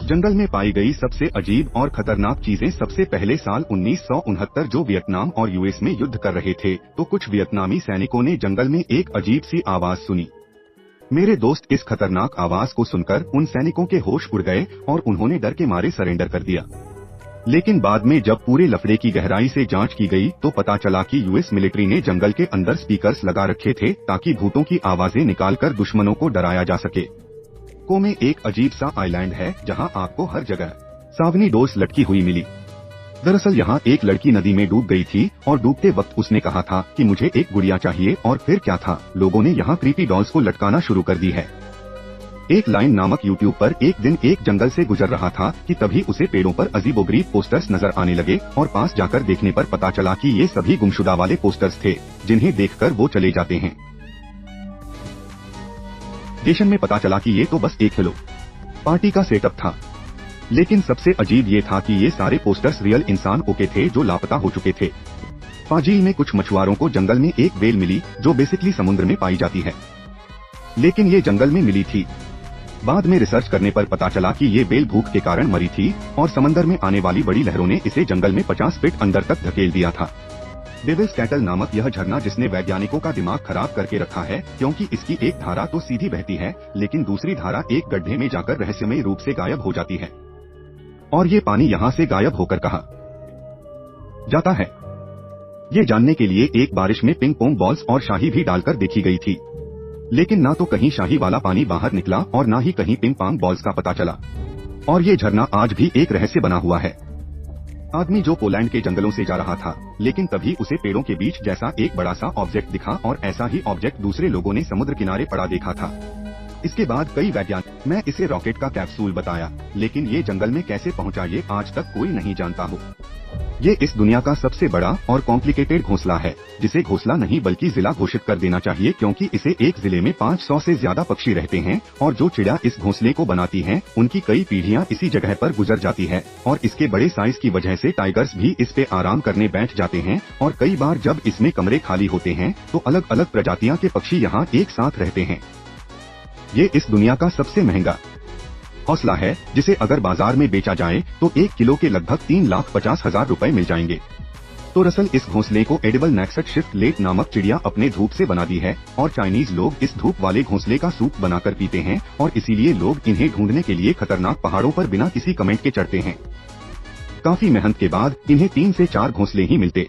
जंगल में पाई गई सबसे अजीब और खतरनाक चीजें। सबसे पहले साल 1969 जो वियतनाम और यूएस में युद्ध कर रहे थे तो कुछ वियतनामी सैनिकों ने जंगल में एक अजीब सी आवाज सुनी। मेरे दोस्त, इस खतरनाक आवाज को सुनकर उन सैनिकों के होश उड़ गए और उन्होंने डर के मारे सरेंडर कर दिया। लेकिन बाद में जब पूरे लफड़े की गहराई से जांच की गई तो पता चला कि यूएस मिलिट्री ने जंगल के अंदर स्पीकर्स लगा रखे थे ताकि भूतों की आवाजें निकालकर दुश्मनों को डराया जा सके। को में एक अजीब सा आइलैंड है जहां आपको हर जगह सावनी डोर्स लटकी हुई मिली। दरअसल यहाँ एक लड़की नदी में डूब गई थी और डूबते वक्त उसने कहा था कि मुझे एक गुड़िया चाहिए, और फिर क्या था, लोगों ने यहाँ क्रीपी डॉल्स को लटकाना शुरू कर दी है। एक लाइन नामक यूट्यूब पर एक दिन एक जंगल से गुजर रहा था कि तभी उसे पेड़ों पर अजीबोगरीब पोस्टर्स नजर आने लगे और पास जाकर देखने पर पता चला कि ये सभी गुमशुदा वाले पोस्टर्स थे जिन्हें देखकर वो चले जाते हैं। स्टेशन में पता चला कि ये तो बस एक हेलो पार्टी का सेटअप था, लेकिन सबसे अजीब ये था कि ये सारे पोस्टर्स रियल इंसान के थे जो लापता हो चुके थे। फाजिल में कुछ मछुआरों को जंगल में एक व्हेल मिली जो बेसिकली समुद्र में पाई जाती है, लेकिन ये जंगल में मिली थी। बाद में रिसर्च करने पर पता चला कि ये व्हेल भूख के कारण मरी थी और समंदर में आने वाली बड़ी लहरों ने इसे जंगल में 50 फीट अंदर तक धकेल दिया था। डेविल्स कैटल नामक यह झरना जिसने वैज्ञानिकों का दिमाग खराब करके रखा है, क्योंकि इसकी एक धारा तो सीधी बहती है लेकिन दूसरी धारा एक गड्ढे में जाकर रहस्यमय रूप से गायब हो जाती है, और ये पानी यहाँ से गायब होकर कहाँ जाता है ये जानने के लिए एक बारिश में पिंग पोंग बॉल्स और शाही भी डालकर देखी गई थी, लेकिन ना तो कहीं शाही वाला पानी बाहर निकला और ना ही कहीं पिंग पोंग बॉल्स का पता चला, और ये झरना आज भी एक रहस्य बना हुआ है। आदमी जो पोलैंड के जंगलों से जा रहा था, लेकिन तभी उसे पेड़ों के बीच जैसा एक बड़ा सा ऑब्जेक्ट दिखा और ऐसा ही ऑब्जेक्ट दूसरे लोगों ने समुद्र किनारे पड़ा देखा था। इसके बाद कई वैज्ञानिक, मैं इसे रॉकेट का कैप्सूल बताया, लेकिन ये जंगल में कैसे पहुंचा ये आज तक कोई नहीं जानता हो। ये इस दुनिया का सबसे बड़ा और कॉम्प्लिकेटेड घोंसला है, जिसे घोंसला नहीं बल्कि जिला घोषित कर देना चाहिए, क्योंकि इसे एक जिले में 500 से ज्यादा पक्षी रहते हैं और जो चिड़िया इस घोंसले को बनाती हैं, उनकी कई पीढ़ियां इसी जगह पर गुजर जाती है, और इसके बड़े साइज की वजह से टाइगर्स भी इस पे आराम करने बैठ जाते हैं, और कई बार जब इसमें कमरे खाली होते हैं तो अलग अलग प्रजातियां के पक्षी यहाँ एक साथ रहते हैं। ये इस दुनिया का सबसे महंगा घोंसला है, जिसे अगर बाजार में बेचा जाए तो 1 किलो के लगभग 3,50,000 रुपए मिल जाएंगे। तो दरअसल इस घोंसले को एडिबल नैक्सट शिफ्ट लेट नामक चिड़िया अपने धूप से बनाती है, और चाइनीज लोग इस धूप वाले घोंसले का सूप बनाकर पीते हैं, और इसीलिए लोग इन्हें ढूंढने के लिए खतरनाक पहाड़ों पर बिना किसी कमेंट के चढ़ते हैं। काफी मेहनत के बाद इन्हें 3 से 4 घोंसले ही मिलते।